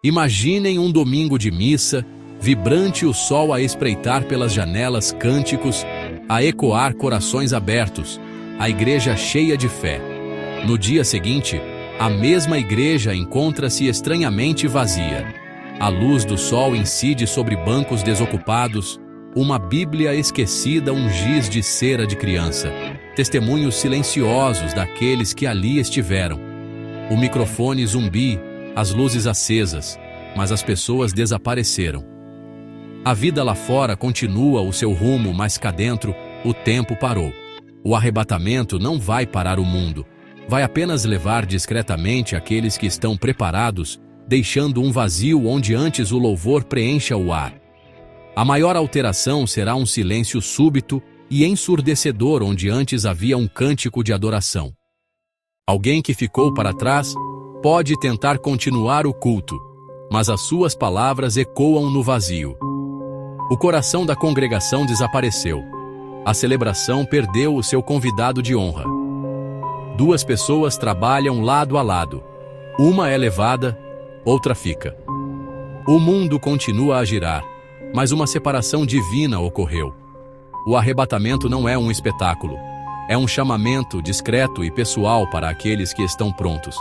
Imaginem um domingo de missa, vibrante o sol a espreitar pelas janelas cânticos, a ecoar corações abertos, a igreja cheia de fé. No dia seguinte, a mesma igreja encontra-se estranhamente vazia. A luz do sol incide sobre bancos desocupados, uma Bíblia esquecida, um giz de cera de criança, testemunhos silenciosos daqueles que ali estiveram. O microfone zumbi, as luzes acesas, mas as pessoas desapareceram. A vida lá fora continua o seu rumo, mas cá dentro o tempo parou. O arrebatamento não vai parar o mundo, vai apenas levar discretamente aqueles que estão preparados, deixando um vazio onde antes o louvor preencha o ar. A maior alteração será um silêncio súbito e ensurdecedor onde antes havia um cântico de adoração. Alguém que ficou para trás pode tentar continuar o culto, mas as suas palavras ecoam no vazio. O coração da congregação desapareceu. A celebração perdeu o seu convidado de honra. Duas pessoas trabalham lado a lado. Uma é levada, outra fica. O mundo continua a girar, mas uma separação divina ocorreu. O arrebatamento não é um espetáculo. É um chamamento discreto e pessoal para aqueles que estão prontos.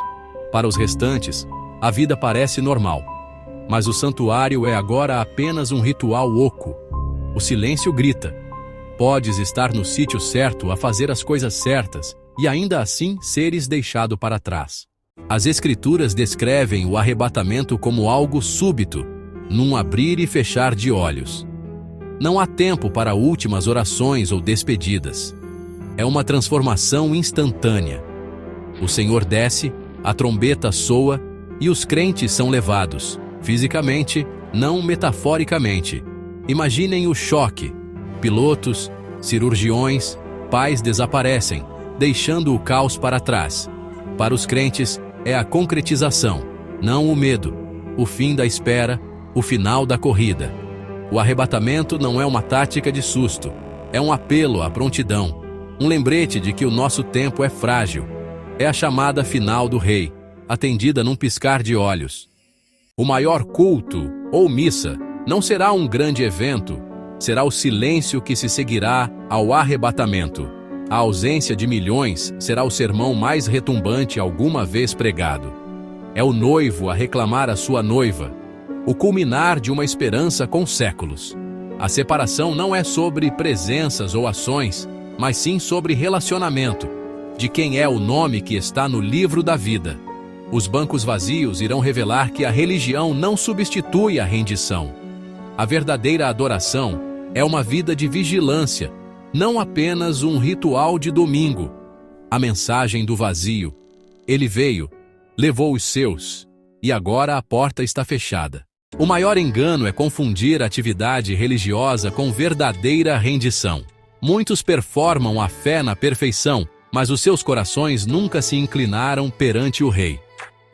Para os restantes, a vida parece normal. Mas o santuário é agora apenas um ritual oco. O silêncio grita. Podes estar no sítio certo a fazer as coisas certas e ainda assim seres deixado para trás. As Escrituras descrevem o arrebatamento como algo súbito, num abrir e fechar de olhos. Não há tempo para últimas orações ou despedidas. É uma transformação instantânea. O Senhor desce, a trombeta soa e os crentes são levados, fisicamente, não metaforicamente. Imaginem o choque. Pilotos, cirurgiões, pais desaparecem, deixando o caos para trás. Para os crentes, é a concretização, não o medo, o fim da espera, o final da corrida. O arrebatamento não é uma tática de susto, é um apelo à prontidão, um lembrete de que o nosso tempo é frágil. É a chamada final do Rei, atendida num piscar de olhos. O maior culto, ou missa, não será um grande evento, será o silêncio que se seguirá ao arrebatamento. A ausência de milhões será o sermão mais retumbante alguma vez pregado. É o noivo a reclamar a sua noiva, o culminar de uma esperança com séculos. A separação não é sobre presenças ou ações, mas sim sobre relacionamento, de quem é o nome que está no livro da vida. Os bancos vazios irão revelar que a religião não substitui a rendição. A verdadeira adoração é uma vida de vigilância, não apenas um ritual de domingo. A mensagem do vazio. Ele veio, levou os seus, e agora a porta está fechada. O maior engano é confundir atividade religiosa com verdadeira rendição. Muitos performam a fé na perfeição, mas os seus corações nunca se inclinaram perante o Rei.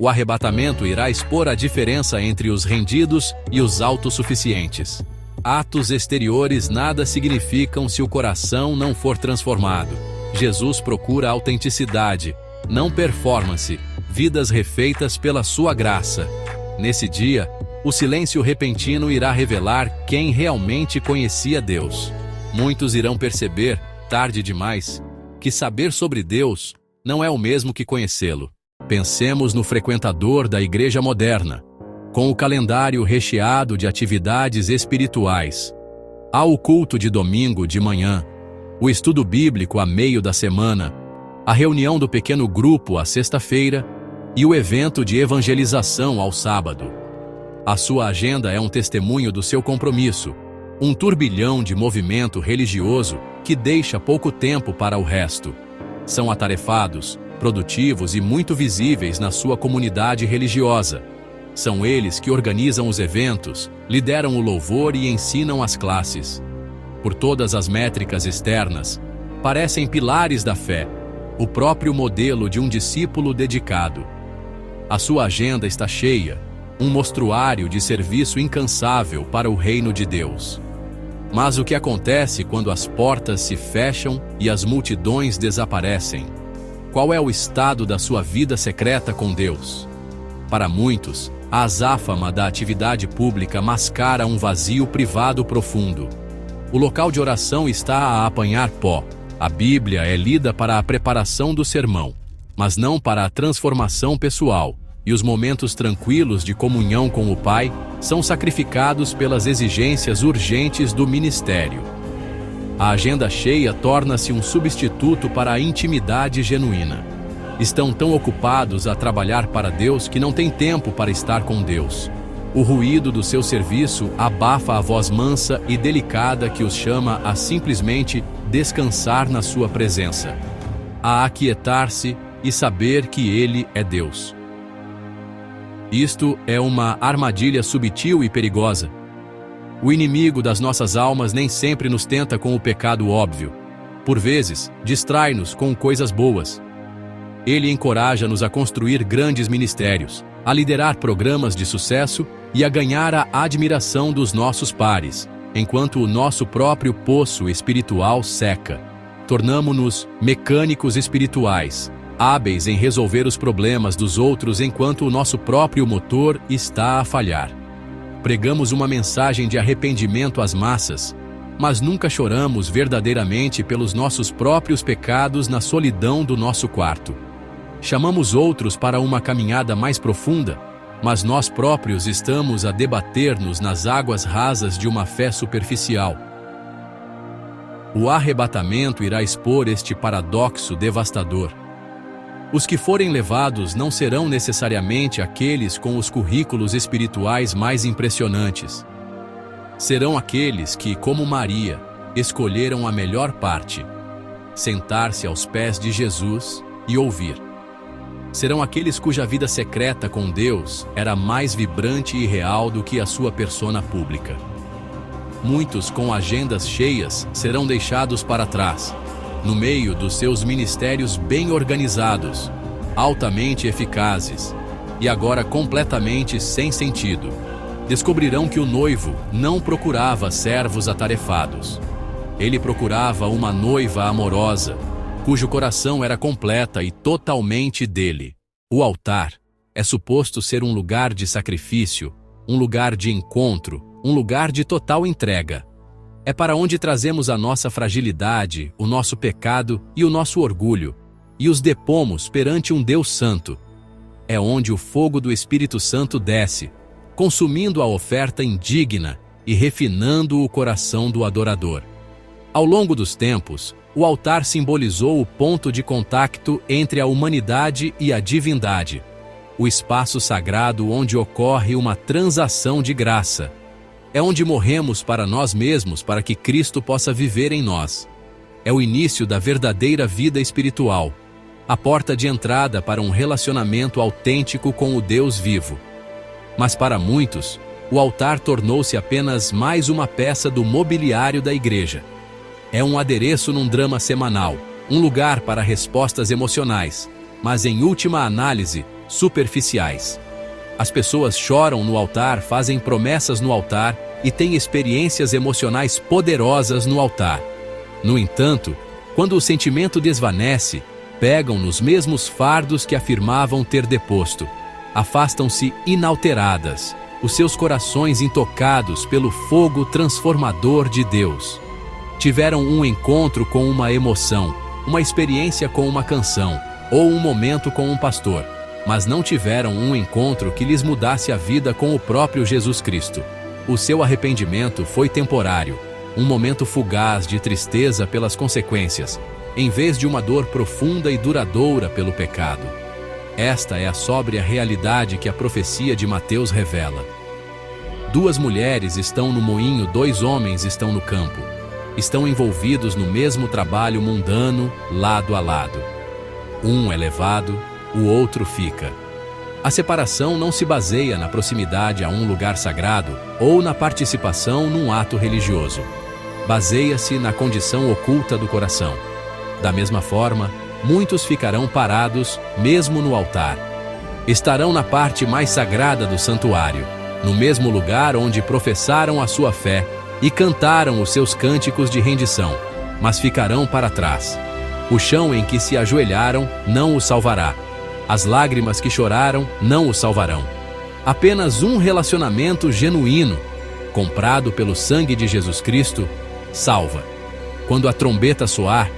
O arrebatamento irá expor a diferença entre os rendidos e os autossuficientes. Atos exteriores nada significam se o coração não for transformado. Jesus procura autenticidade, não performance, vidas refeitas pela sua graça. Nesse dia, o silêncio repentino irá revelar quem realmente conhecia Deus. Muitos irão perceber, tarde demais, que saber sobre Deus não é o mesmo que conhecê-lo. Pensemos no frequentador da igreja moderna, com o calendário recheado de atividades espirituais. Há o culto de domingo de manhã, o estudo bíblico a meio da semana, a reunião do pequeno grupo à sexta-feira e o evento de evangelização ao sábado. A sua agenda é um testemunho do seu compromisso, um turbilhão de movimento religioso que deixa pouco tempo para o resto. São atarefados, produtivos e muito visíveis na sua comunidade religiosa. São eles que organizam os eventos, lideram o louvor e ensinam as classes. Por todas as métricas externas, parecem pilares da fé, o próprio modelo de um discípulo dedicado. A sua agenda está cheia, um mostruário de serviço incansável para o reino de Deus. Mas o que acontece quando as portas se fecham e as multidões desaparecem? Qual é o estado da sua vida secreta com Deus? Para muitos, A azáfama da atividade pública mascara um vazio privado profundo. O local de oração está a apanhar pó. A Bíblia é lida para a preparação do sermão, mas não para a transformação pessoal, e os momentos tranquilos de comunhão com o Pai são sacrificados pelas exigências urgentes do ministério. A agenda cheia torna-se um substituto para a intimidade genuína. Estão tão ocupados a trabalhar para Deus que não têm tempo para estar com Deus. O ruído do seu serviço abafa a voz mansa e delicada que os chama a simplesmente descansar na sua presença, a aquietar-se e saber que Ele é Deus. Isto é uma armadilha subtil e perigosa. O inimigo das nossas almas nem sempre nos tenta com o pecado óbvio. Por vezes, distrai-nos com coisas boas. Ele encoraja-nos a construir grandes ministérios, a liderar programas de sucesso e a ganhar a admiração dos nossos pares, enquanto o nosso próprio poço espiritual seca. Tornamo-nos mecânicos espirituais, hábeis em resolver os problemas dos outros enquanto o nosso próprio motor está a falhar. Pregamos uma mensagem de arrependimento às massas, mas nunca choramos verdadeiramente pelos nossos próprios pecados na solidão do nosso quarto. Chamamos outros para uma caminhada mais profunda, mas nós próprios estamos a debater-nos nas águas rasas de uma fé superficial. O arrebatamento irá expor este paradoxo devastador. Os que forem levados não serão necessariamente aqueles com os currículos espirituais mais impressionantes. Serão aqueles que, como Maria, escolheram a melhor parte: sentar-se aos pés de Jesus e ouvir. Serão aqueles cuja vida secreta com Deus era mais vibrante e real do que a sua persona pública. Muitos com agendas cheias serão deixados para trás, no meio dos seus ministérios bem organizados, altamente eficazes, e agora completamente sem sentido. Descobrirão que o noivo não procurava servos atarefados. Ele procurava uma noiva amorosa, cujo coração era completa e totalmente dele. O altar é suposto ser um lugar de sacrifício, um lugar de encontro, um lugar de total entrega. É para onde trazemos a nossa fragilidade, o nosso pecado e o nosso orgulho, e os depomos perante um Deus santo. É onde o fogo do Espírito Santo desce, consumindo a oferta indigna e refinando o coração do adorador. Ao longo dos tempos, o altar simbolizou o ponto de contacto entre a humanidade e a divindade, o espaço sagrado onde ocorre uma transação de graça. É onde morremos para nós mesmos para que Cristo possa viver em nós. É o início da verdadeira vida espiritual, a porta de entrada para um relacionamento autêntico com o Deus vivo. Mas para muitos, o altar tornou-se apenas mais uma peça do mobiliário da igreja. É um adereço num drama semanal, um lugar para respostas emocionais, mas em última análise, superficiais. As pessoas choram no altar, fazem promessas no altar e têm experiências emocionais poderosas no altar. No entanto, quando o sentimento desvanece, pegam nos mesmos fardos que afirmavam ter deposto. Afastam-se inalteradas, os seus corações intocados pelo fogo transformador de Deus. Tiveram um encontro com uma emoção, uma experiência com uma canção, ou um momento com um pastor, mas não tiveram um encontro que lhes mudasse a vida com o próprio Jesus Cristo. O seu arrependimento foi temporário, um momento fugaz de tristeza pelas consequências, em vez de uma dor profunda e duradoura pelo pecado. Esta é a sóbria realidade que a profecia de Mateus revela. 2 mulheres estão no moinho, 2 homens estão no campo. Estão envolvidos no mesmo trabalho mundano, lado a lado. Um é levado, o outro fica. A separação não se baseia na proximidade a um lugar sagrado ou na participação num ato religioso. Baseia-se na condição oculta do coração. Da mesma forma, muitos ficarão parados, mesmo no altar. Estarão na parte mais sagrada do santuário, no mesmo lugar onde professaram a sua fé e cantaram os seus cânticos de rendição, mas ficarão para trás. O chão em que se ajoelharam não os salvará. As lágrimas que choraram não os salvarão. Apenas um relacionamento genuíno, comprado pelo sangue de Jesus Cristo, salva. Quando a trombeta soar,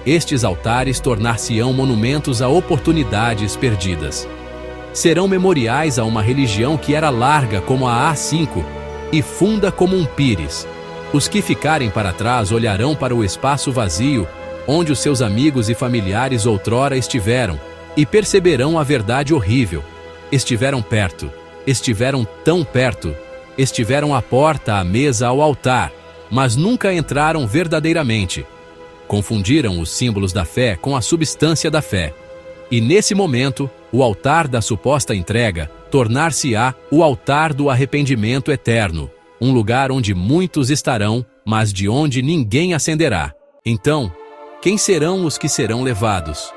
estes altares tornar-se-ão monumentos a oportunidades perdidas. Serão memoriais a uma religião que era larga como a A5 e funda como um pires. Os que ficarem para trás olharão para o espaço vazio onde os seus amigos e familiares outrora estiveram e perceberão a verdade horrível. Estiveram perto, estiveram tão perto, estiveram à porta, à mesa, ao altar, mas nunca entraram verdadeiramente. Confundiram os símbolos da fé com a substância da fé. E nesse momento, o altar da suposta entrega tornar-se-á o altar do arrependimento eterno, um lugar onde muitos estarão, mas de onde ninguém ascenderá. Então, quem serão os que serão levados?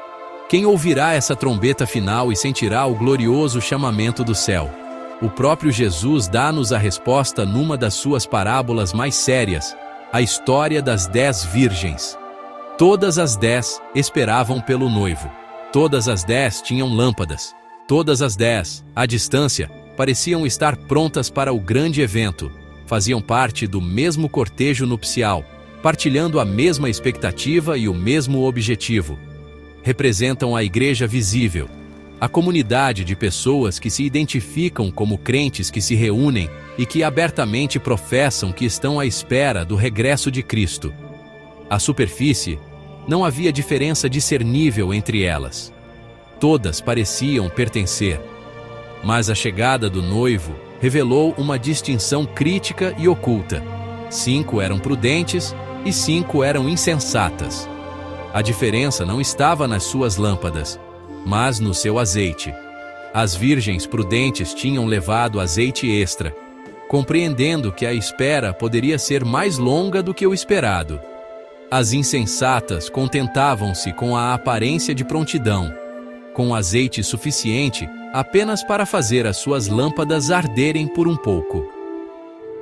Quem ouvirá essa trombeta final e sentirá o glorioso chamamento do céu? O próprio Jesus dá-nos a resposta numa das suas parábolas mais sérias, a história das 10 virgens. Todas as 10 esperavam pelo noivo. Todas as 10 tinham lâmpadas. Todas as 10, à distância, pareciam estar prontas para o grande evento. Faziam parte do mesmo cortejo nupcial, partilhando a mesma expectativa e o mesmo objetivo. Representam a igreja visível, a comunidade de pessoas que se identificam como crentes que se reúnem e que abertamente professam que estão à espera do regresso de Cristo. À superfície, não havia diferença discernível entre elas. Todas pareciam pertencer. Mas a chegada do noivo revelou uma distinção crítica e oculta. 5 eram prudentes e 5 eram insensatas. A diferença não estava nas suas lâmpadas, mas no seu azeite. As virgens prudentes tinham levado azeite extra, compreendendo que a espera poderia ser mais longa do que o esperado. As insensatas contentavam-se com a aparência de prontidão, com azeite suficiente apenas para fazer as suas lâmpadas arderem por um pouco.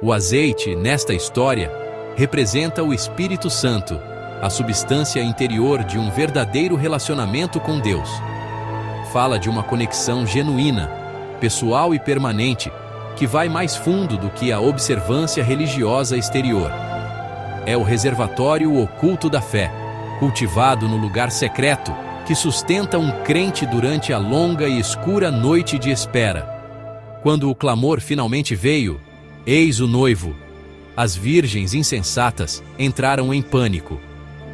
O azeite, nesta história, representa o Espírito Santo, a substância interior de um verdadeiro relacionamento com Deus. Fala de uma conexão genuína, pessoal e permanente, que vai mais fundo do que a observância religiosa exterior. É o reservatório oculto da fé, cultivado no lugar secreto, que sustenta um crente durante a longa e escura noite de espera. Quando o clamor finalmente veio, eis o noivo. As virgens insensatas entraram em pânico.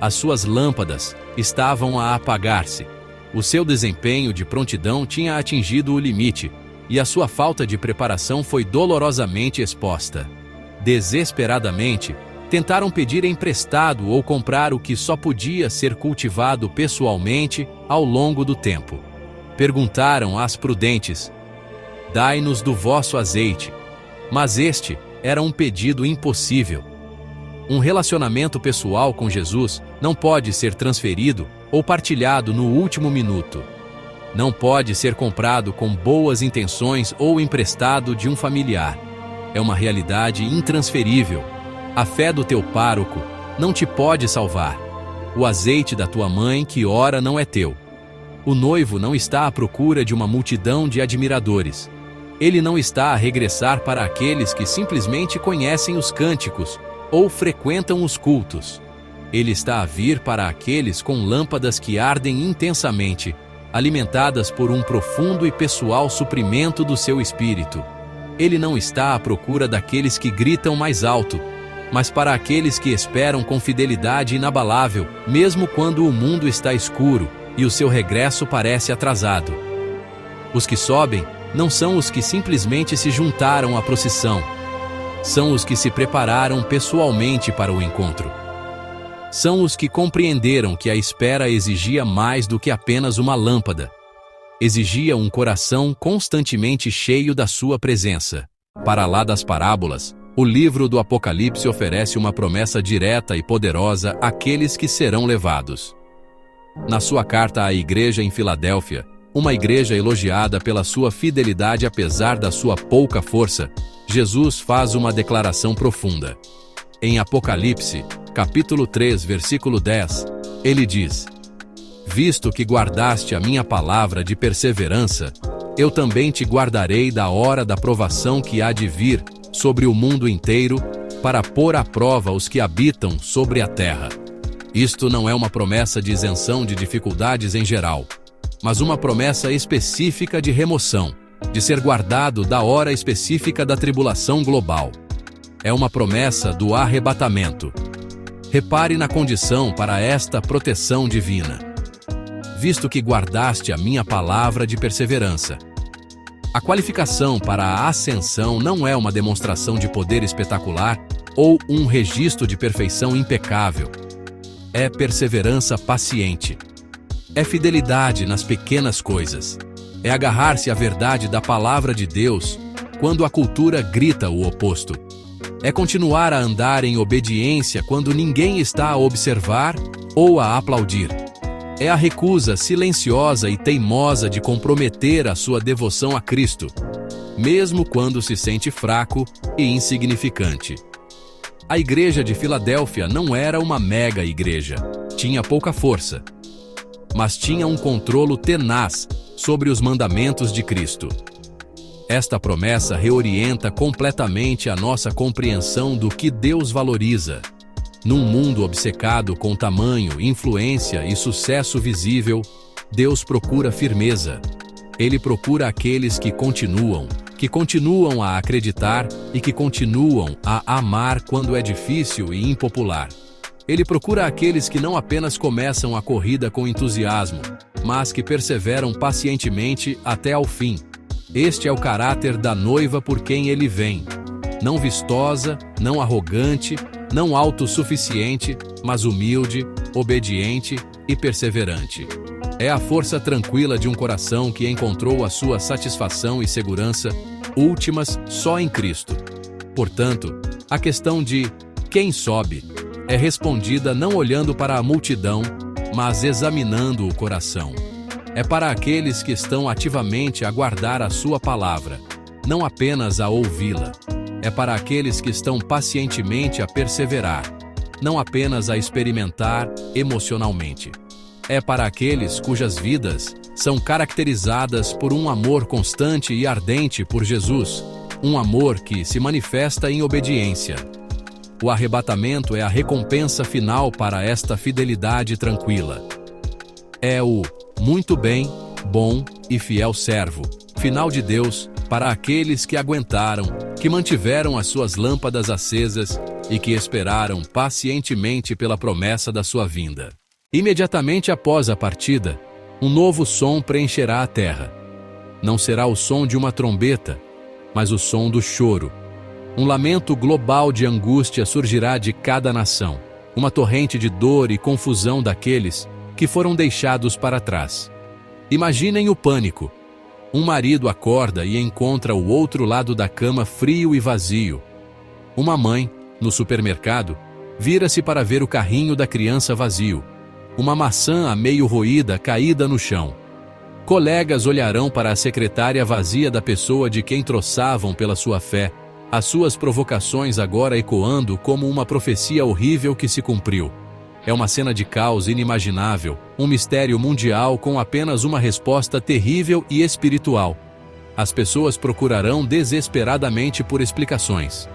As suas lâmpadas estavam a apagar-se. O seu desempenho de prontidão tinha atingido o limite, e a sua falta de preparação foi dolorosamente exposta. Desesperadamente, tentaram pedir emprestado ou comprar o que só podia ser cultivado pessoalmente ao longo do tempo. Perguntaram às prudentes: dai-nos do vosso azeite. Mas este era um pedido impossível. Um relacionamento pessoal com Jesus não pode ser transferido ou partilhado no último minuto. Não pode ser comprado com boas intenções ou emprestado de um familiar. É uma realidade intransferível. A fé do teu pároco não te pode salvar. O azeite da tua mãe que ora não é teu. O noivo não está à procura de uma multidão de admiradores. Ele não está a regressar para aqueles que simplesmente conhecem os cânticos ou frequentam os cultos. Ele está a vir para aqueles com lâmpadas que ardem intensamente, alimentadas por um profundo e pessoal suprimento do seu espírito. Ele não está à procura daqueles que gritam mais alto, mas para aqueles que esperam com fidelidade inabalável, mesmo quando o mundo está escuro e o seu regresso parece atrasado. Os que sobem não são os que simplesmente se juntaram à procissão. São os que se prepararam pessoalmente para o encontro. São os que compreenderam que a espera exigia mais do que apenas uma lâmpada. Exigia um coração constantemente cheio da sua presença. Para lá das parábolas, o livro do Apocalipse oferece uma promessa direta e poderosa àqueles que serão levados. Na sua carta à igreja em Filadélfia, uma igreja elogiada pela sua fidelidade apesar da sua pouca força, Jesus faz uma declaração profunda. Em Apocalipse, capítulo 3, versículo 10, ele diz: visto que guardaste a minha palavra de perseverança, eu também te guardarei da hora da provação que há de vir sobre o mundo inteiro, para pôr à prova os que habitam sobre a terra. Isto não é uma promessa de isenção de dificuldades em geral, mas uma promessa específica de remoção, de ser guardado da hora específica da tribulação global. É uma promessa do arrebatamento. Repare na condição para esta proteção divina. Visto que guardaste a minha palavra de perseverança. A qualificação para a ascensão não é uma demonstração de poder espetacular ou um registro de perfeição impecável. É perseverança paciente. É fidelidade nas pequenas coisas. É agarrar-se à verdade da palavra de Deus quando a cultura grita o oposto. É continuar a andar em obediência quando ninguém está a observar ou a aplaudir. É a recusa silenciosa e teimosa de comprometer a sua devoção a Cristo, mesmo quando se sente fraco e insignificante. A igreja de Filadélfia não era uma mega igreja, tinha pouca força, mas tinha um controle tenaz sobre os mandamentos de Cristo. Esta promessa reorienta completamente a nossa compreensão do que Deus valoriza. Num mundo obcecado com tamanho, influência e sucesso visível, Deus procura firmeza. Ele procura aqueles que continuam a acreditar e que continuam a amar quando é difícil e impopular. Ele procura aqueles que não apenas começam a corrida com entusiasmo, mas que perseveram pacientemente até ao fim. Este é o caráter da noiva por quem ele vem. Não vistosa, não arrogante, não autossuficiente, mas humilde, obediente e perseverante. É a força tranquila de um coração que encontrou a sua satisfação e segurança últimas só em Cristo. Portanto, a questão de quem sobe é respondida não olhando para a multidão, mas examinando o coração. É para aqueles que estão ativamente a guardar a sua palavra, não apenas a ouvi-la. É para aqueles que estão pacientemente a perseverar, não apenas a experimentar emocionalmente. É para aqueles cujas vidas são caracterizadas por um amor constante e ardente por Jesus, um amor que se manifesta em obediência. O arrebatamento é a recompensa final para esta fidelidade tranquila. É o muito bem, bom e fiel servo, final de Deus, para aqueles que aguentaram, que mantiveram as suas lâmpadas acesas e que esperaram pacientemente pela promessa da sua vinda. Imediatamente após a partida, um novo som preencherá a terra. Não será o som de uma trombeta, mas o som do choro. Um lamento global de angústia surgirá de cada nação, uma torrente de dor e confusão daqueles que foram deixados para trás. Imaginem o pânico. Um marido acorda e encontra o outro lado da cama frio e vazio. Uma mãe, no supermercado, vira-se para ver o carrinho da criança vazio. Uma maçã a meio roída caída no chão. Colegas olharão para a secretária vazia da pessoa de quem troçavam pela sua fé, as suas provocações agora ecoando como uma profecia horrível que se cumpriu. É uma cena de caos inimaginável, um mistério mundial com apenas uma resposta terrível e espiritual. As pessoas procurarão desesperadamente por explicações.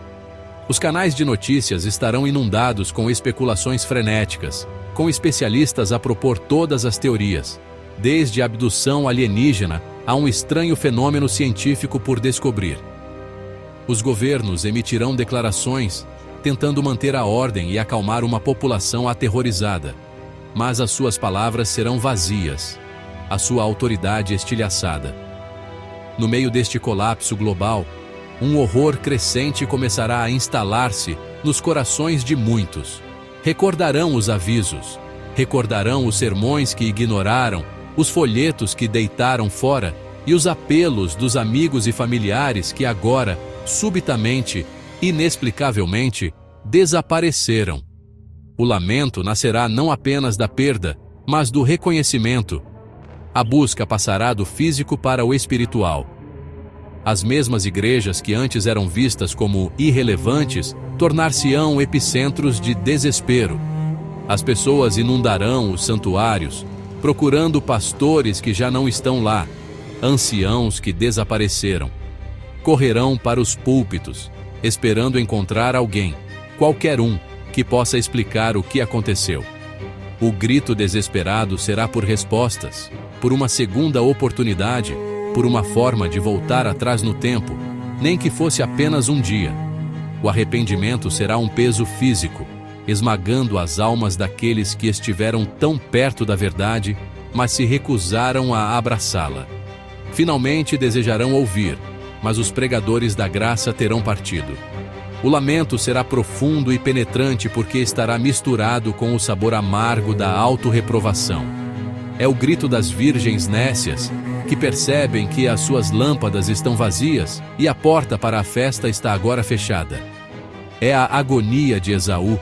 Os canais de notícias estarão inundados com especulações frenéticas, com especialistas a propor todas as teorias, desde a abdução alienígena a um estranho fenômeno científico por descobrir. Os governos emitirão declarações, tentando manter a ordem e acalmar uma população aterrorizada. Mas as suas palavras serão vazias, a sua autoridade estilhaçada. No meio deste colapso global, um horror crescente começará a instalar-se nos corações de muitos. Recordarão os avisos, recordarão os sermões que ignoraram, os folhetos que deitaram fora e os apelos dos amigos e familiares que agora, subitamente, inexplicavelmente, desapareceram. O lamento nascerá não apenas da perda, mas do reconhecimento. A busca passará do físico para o espiritual. As mesmas igrejas que antes eram vistas como irrelevantes tornar-se-ão epicentros de desespero. As pessoas inundarão os santuários, procurando pastores que já não estão lá. anciãos que desapareceram. Correrão para os púlpitos, esperando encontrar alguém, qualquer um, que possa explicar o que aconteceu. O grito desesperado será por respostas, por uma segunda oportunidade, por uma forma de voltar atrás no tempo, nem que fosse apenas um dia. O arrependimento será um peso físico, esmagando as almas daqueles que estiveram tão perto da verdade, mas se recusaram a abraçá-la. Finalmente desejarão ouvir, mas os pregadores da graça terão partido. O lamento será profundo e penetrante porque estará misturado com o sabor amargo da autorreprovação. É o grito das virgens nécias, que percebem que as suas lâmpadas estão vazias e a porta para a festa está agora fechada. É a agonia de Esaú,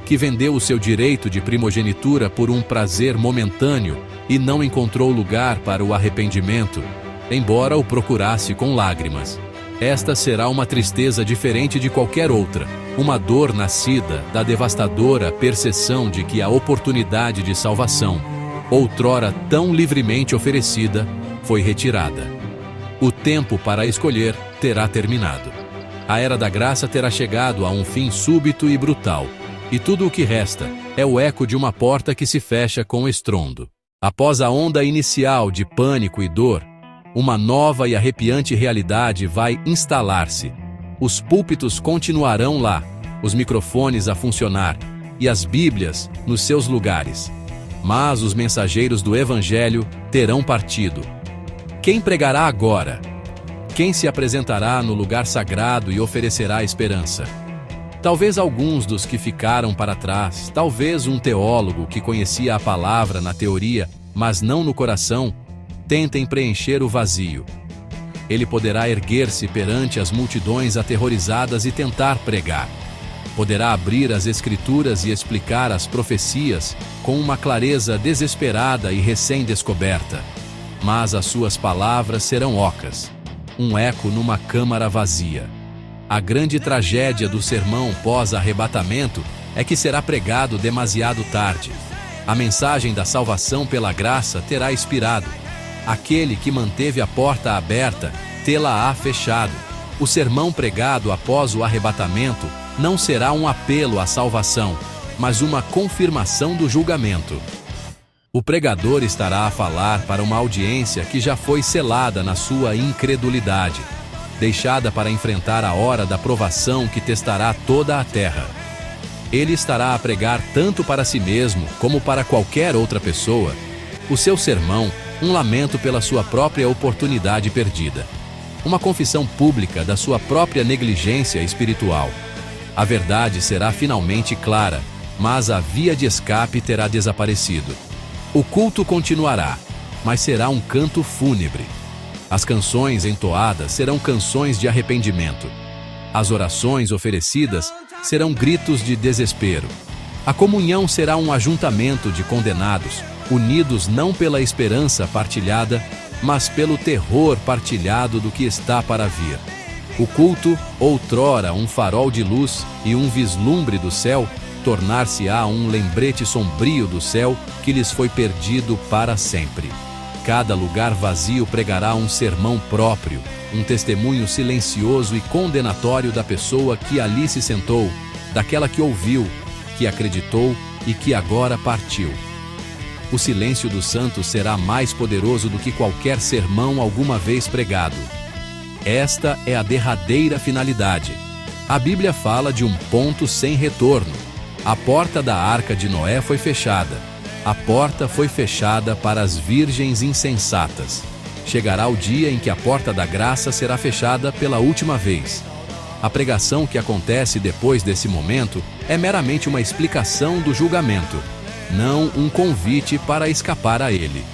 que vendeu o seu direito de primogenitura por um prazer momentâneo e não encontrou lugar para o arrependimento, embora o procurasse com lágrimas. Esta será uma tristeza diferente de qualquer outra, uma dor nascida da devastadora percepção de que a oportunidade de salvação, outrora tão livremente oferecida, foi retirada. O tempo para escolher terá terminado. A era da graça terá chegado a um fim súbito e brutal, e tudo o que resta é o eco de uma porta que se fecha com estrondo. Após a onda inicial de pânico e dor, uma nova e arrepiante realidade vai instalar-se. Os púlpitos continuarão lá, os microfones a funcionar e as Bíblias nos seus lugares. Mas os mensageiros do Evangelho terão partido. Quem pregará agora? Quem se apresentará no lugar sagrado e oferecerá esperança? Talvez alguns dos que ficaram para trás, talvez um teólogo que conhecia a palavra na teoria, mas não no coração, tentem preencher o vazio. Ele poderá erguer-se perante as multidões aterrorizadas e tentar pregar. Poderá abrir as Escrituras e explicar as profecias com uma clareza desesperada e recém-descoberta. Mas as suas palavras serão ocas, um eco numa câmara vazia. A grande tragédia do sermão pós-arrebatamento é que será pregado demasiado tarde. A mensagem da salvação pela graça terá expirado. Aquele que manteve a porta aberta, tê-la-á fechado. O sermão pregado após o arrebatamento não será um apelo à salvação, mas uma confirmação do julgamento. O pregador estará a falar para uma audiência que já foi selada na sua incredulidade, deixada para enfrentar a hora da provação que testará toda a terra. Ele estará a pregar tanto para si mesmo como para qualquer outra pessoa. O seu sermão, um lamento pela sua própria oportunidade perdida. Uma confissão pública da sua própria negligência espiritual. A verdade será finalmente clara, mas a via de escape terá desaparecido. O culto continuará, mas será um canto fúnebre. As canções entoadas serão canções de arrependimento. As orações oferecidas serão gritos de desespero. A comunhão será um ajuntamento de condenados, unidos não pela esperança partilhada, mas pelo terror partilhado do que está para vir. O culto, outrora um farol de luz e um vislumbre do céu, tornar-se-á um lembrete sombrio do céu que lhes foi perdido para sempre. Cada lugar vazio pregará um sermão próprio, um testemunho silencioso e condenatório da pessoa que ali se sentou, daquela que ouviu, que acreditou e que agora partiu. O silêncio dos santos será mais poderoso do que qualquer sermão alguma vez pregado. Esta é a derradeira finalidade. A Bíblia fala de um ponto sem retorno. A porta da arca de Noé foi fechada. A porta foi fechada para as virgens insensatas. Chegará o dia em que a porta da graça será fechada pela última vez. A pregação que acontece depois desse momento é meramente uma explicação do julgamento, não um convite para escapar a ele.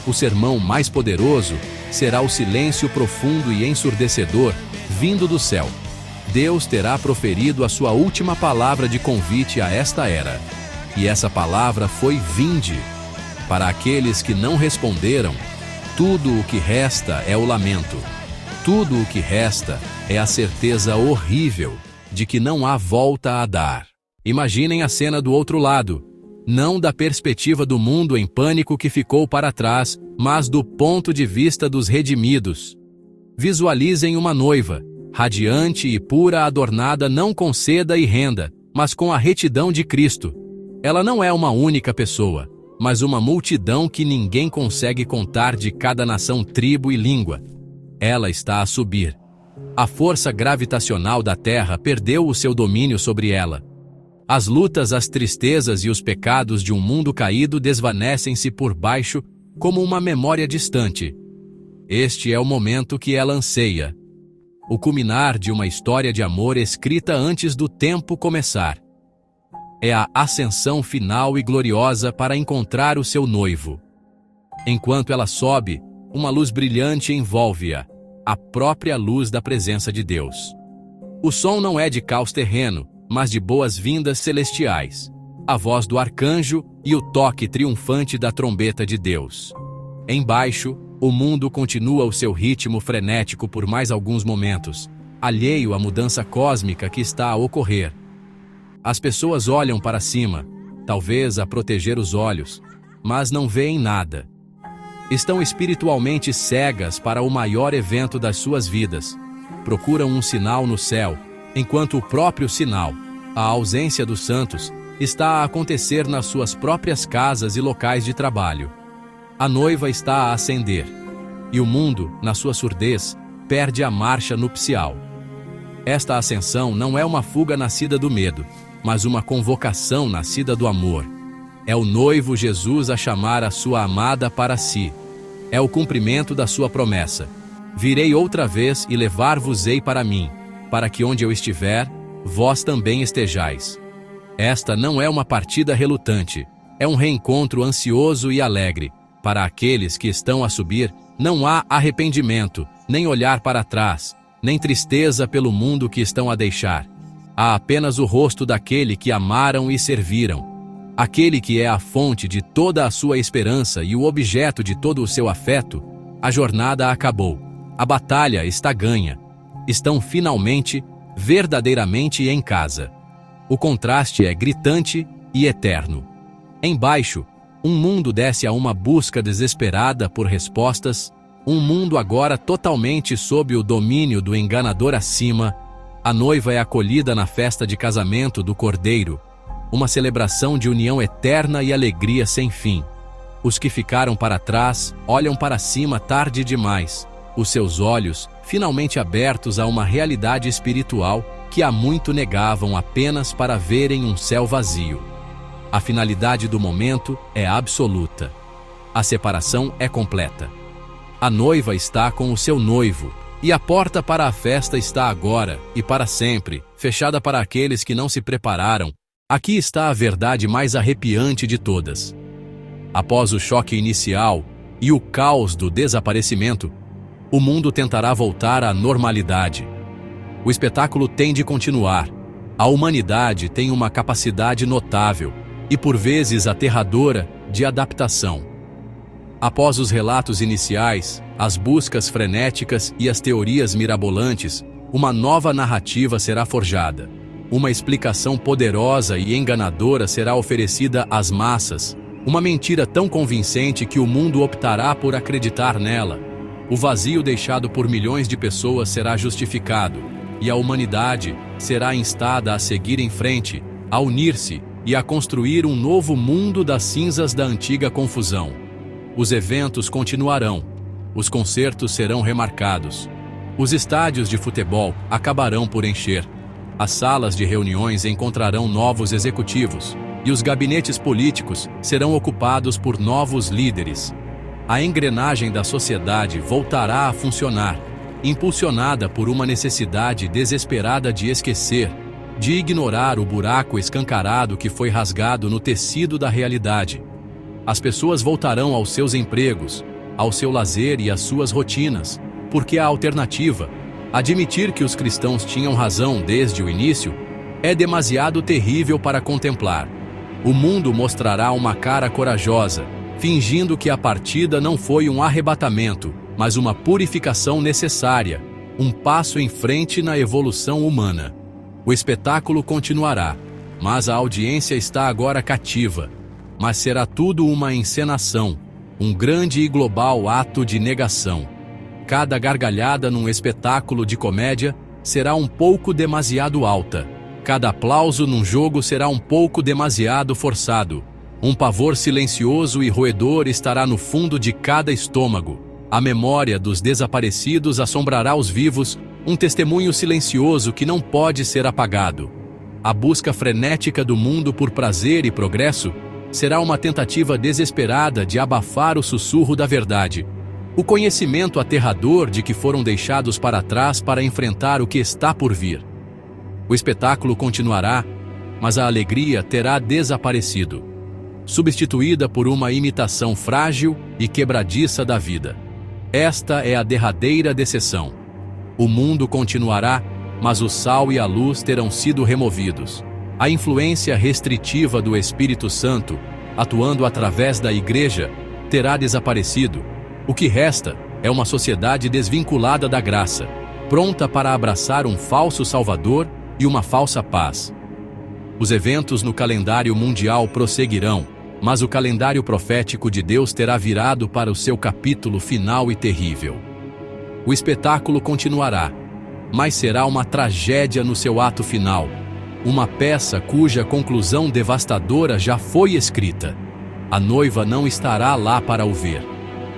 O sermão mais poderoso será o silêncio profundo e ensurdecedor vindo do céu. Deus terá proferido a sua última palavra de convite a esta era. E essa palavra foi vinde. Para aqueles que não responderam, tudo o que resta é o lamento. Tudo o que resta é a certeza horrível de que não há volta a dar. Imaginem a cena do outro lado. não da perspectiva do mundo em pânico que ficou para trás, mas do ponto de vista dos redimidos. Visualizem uma noiva, radiante e pura, adornada não com seda e renda, mas com a retidão de Cristo. Ela não é uma única pessoa, mas uma multidão que ninguém consegue contar, de cada nação, tribo e língua. Ela está a subir. A força gravitacional da Terra perdeu o seu domínio sobre ela. As lutas, as tristezas e os pecados de um mundo caído desvanecem-se por baixo como uma memória distante. Este é o momento que ela anseia. O culminar de uma história de amor escrita antes do tempo começar. É a ascensão final e gloriosa para encontrar o seu noivo. Enquanto ela sobe, uma luz brilhante envolve-a, a própria luz da presença de Deus. O som não é de caos terreno, mas de boas-vindas celestiais, a voz do arcanjo e o toque triunfante da trombeta de Deus. Embaixo, o mundo continua o seu ritmo frenético por mais alguns momentos, alheio à mudança cósmica que está a ocorrer. As pessoas olham para cima, talvez a proteger os olhos, mas não veem nada. Estão espiritualmente cegas para o maior evento das suas vidas. Procuram um sinal no céu, enquanto o próprio sinal, a ausência dos santos, está a acontecer nas suas próprias casas e locais de trabalho. A noiva está a ascender, e o mundo, na sua surdez, perde a marcha nupcial. Esta ascensão não é uma fuga nascida do medo, mas uma convocação nascida do amor. É o noivo Jesus a chamar a sua amada para si. É o cumprimento da sua promessa. Virei outra vez e levar-vos-ei para mim, para que onde eu estiver, vós também estejais. Esta não é uma partida relutante, é um reencontro ansioso e alegre. Para aqueles que estão a subir, não há arrependimento, nem olhar para trás, nem tristeza pelo mundo que estão a deixar. Há apenas o rosto daquele que amaram e serviram. Aquele que é a fonte de toda a sua esperança e o objeto de todo o seu afeto. A jornada acabou. A batalha está ganha. Estão finalmente, verdadeiramente em casa. O contraste é gritante e eterno. Embaixo, um mundo desce a uma busca desesperada por respostas, um mundo agora totalmente sob o domínio do enganador acima. A noiva é acolhida na festa de casamento do Cordeiro, uma celebração de união eterna e alegria sem fim. Os que ficaram para trás olham para cima tarde demais, os seus olhos finalmente abertos a uma realidade espiritual que há muito negavam apenas para verem um céu vazio. A finalidade do momento é absoluta. A separação é completa. A noiva está com o seu noivo, e a porta para a festa está agora e para sempre fechada para aqueles que não se prepararam. Aqui está a verdade mais arrepiante de todas. Após o choque inicial e o caos do desaparecimento, o mundo tentará voltar à normalidade. O espetáculo tem de continuar. A humanidade tem uma capacidade notável e, por vezes, aterradora de adaptação. Após os relatos iniciais, as buscas frenéticas e as teorias mirabolantes, uma nova narrativa será forjada. Uma explicação poderosa e enganadora será oferecida às massas, uma mentira tão convincente que o mundo optará por acreditar nela. O vazio deixado por milhões de pessoas será justificado, e a humanidade será instada a seguir em frente, a unir-se e a construir um novo mundo das cinzas da antiga confusão. Os eventos continuarão, os concertos serão remarcados, os estádios de futebol acabarão por encher. As salas de reuniões encontrarão novos executivos, e os gabinetes políticos serão ocupados por novos líderes. A engrenagem da sociedade voltará a funcionar, impulsionada por uma necessidade desesperada de esquecer, de ignorar o buraco escancarado que foi rasgado no tecido da realidade. As pessoas voltarão aos seus empregos, ao seu lazer e às suas rotinas, porque a alternativa, admitir que os cristãos tinham razão desde o início, é demasiado terrível para contemplar. O mundo mostrará uma cara corajosa, fingindo que a partida não foi um arrebatamento, mas uma purificação necessária, um passo em frente na evolução humana. O espetáculo continuará, mas a audiência está agora cativa. mas será tudo uma encenação, um grande e global ato de negação. Cada gargalhada num espetáculo de comédia será um pouco demasiado alta. Cada aplauso num jogo será um pouco demasiado forçado. Um pavor silencioso e roedor estará no fundo de cada estômago. A memória dos desaparecidos assombrará os vivos, um testemunho silencioso que não pode ser apagado. A busca frenética do mundo por prazer e progresso será uma tentativa desesperada de abafar o sussurro da verdade. O conhecimento aterrador de que foram deixados para trás para enfrentar o que está por vir. O espetáculo continuará, mas a alegria terá desaparecido, substituída por uma imitação frágil e quebradiça da vida. Esta é a derradeira decepção. O mundo continuará, mas o sal e a luz terão sido removidos. A influência restritiva do Espírito Santo, atuando através da Igreja, terá desaparecido. O que resta é uma sociedade desvinculada da graça, pronta para abraçar um falso Salvador e uma falsa paz. Os eventos no calendário mundial prosseguirão, mas o calendário profético de Deus terá virado para o seu capítulo final e terrível. O espetáculo continuará, mas será uma tragédia no seu ato final, uma peça cuja conclusão devastadora já foi escrita. A noiva não estará lá para o ver.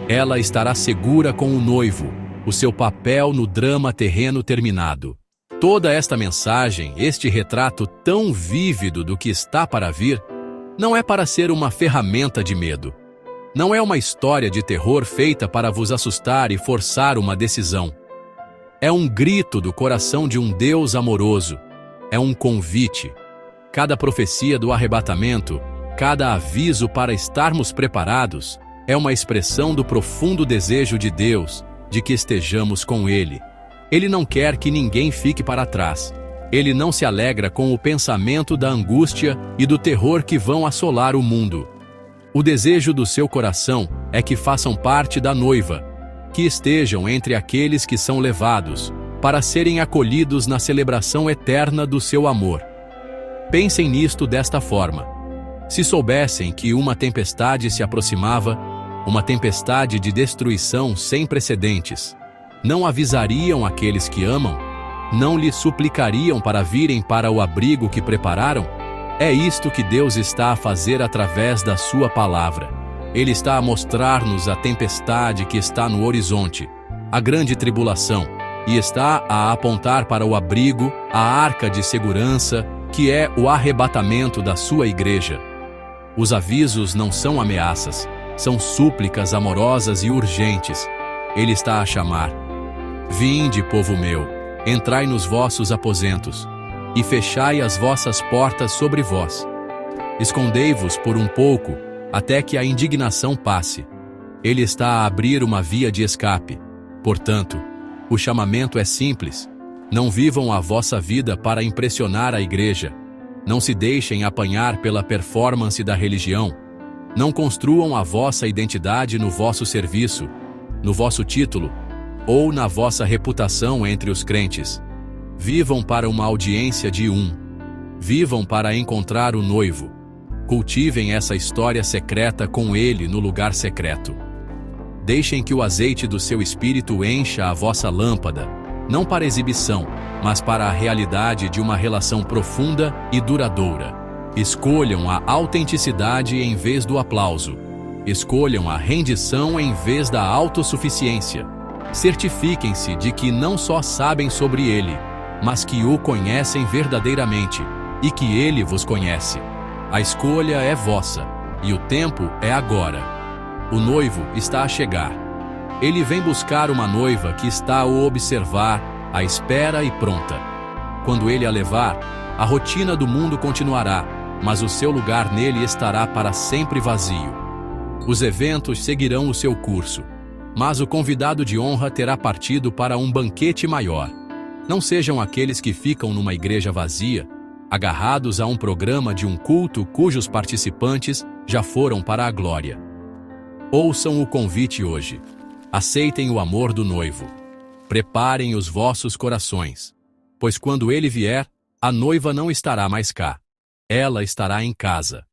Ela estará segura com o noivo, o seu papel no drama terreno terminado. Toda esta mensagem, este retrato tão vívido do que está para vir, não é para ser uma ferramenta de medo. Não é uma história de terror feita para vos assustar e forçar uma decisão. É um grito do coração de um Deus amoroso. É um convite. Cada profecia do arrebatamento, cada aviso para estarmos preparados, é uma expressão do profundo desejo de Deus de que estejamos com Ele. Ele não quer que ninguém fique para trás. Ele não se alegra com o pensamento da angústia e do terror que vão assolar o mundo. O desejo do seu coração é que façam parte da noiva, que estejam entre aqueles que são levados, para serem acolhidos na celebração eterna do seu amor. Pensem nisto desta forma. Se soubessem que uma tempestade se aproximava, uma tempestade de destruição sem precedentes, não avisariam aqueles que amam? Não lhes suplicariam para virem para o abrigo que prepararam? É isto que Deus está a fazer através da sua palavra. Ele está a mostrar-nos a tempestade que está no horizonte, a grande tribulação, e está a apontar para o abrigo, a arca de segurança, que é o arrebatamento da sua igreja. Os avisos não são ameaças, são súplicas amorosas e urgentes. Ele está a chamar. Vinde, povo meu, entrai nos vossos aposentos, e fechai as vossas portas sobre vós. Escondei-vos por um pouco, até que a indignação passe. Ele está a abrir uma via de escape. Portanto, o chamamento é simples. Não vivam a vossa vida para impressionar a igreja. Não se deixem apanhar pela performance da religião. Não construam a vossa identidade no vosso serviço, no vosso título, ou na vossa reputação entre os crentes. Vivam para uma audiência de um. Vivam para encontrar o noivo. Cultivem essa história secreta com ele no lugar secreto. Deixem que o azeite do seu espírito encha a vossa lâmpada, não para exibição, mas para a realidade de uma relação profunda e duradoura. Escolham a autenticidade em vez do aplauso. Escolham a rendição em vez da autossuficiência. Certifiquem-se de que não só sabem sobre ele, mas que o conhecem verdadeiramente e que ele vos conhece. A escolha é vossa, e o tempo é agora. O noivo está a chegar. Ele vem buscar uma noiva que está a o observar, à espera e pronta. Quando ele a levar, a rotina do mundo continuará, mas o seu lugar nele estará para sempre vazio. Os eventos seguirão o seu curso, mas o convidado de honra terá partido para um banquete maior. Não sejam aqueles que ficam numa igreja vazia, agarrados a um programa de um culto cujos participantes já foram para a glória. Ouçam o convite hoje. Aceitem o amor do noivo. Preparem os vossos corações, pois quando ele vier, a noiva não estará mais cá. Ela estará em casa.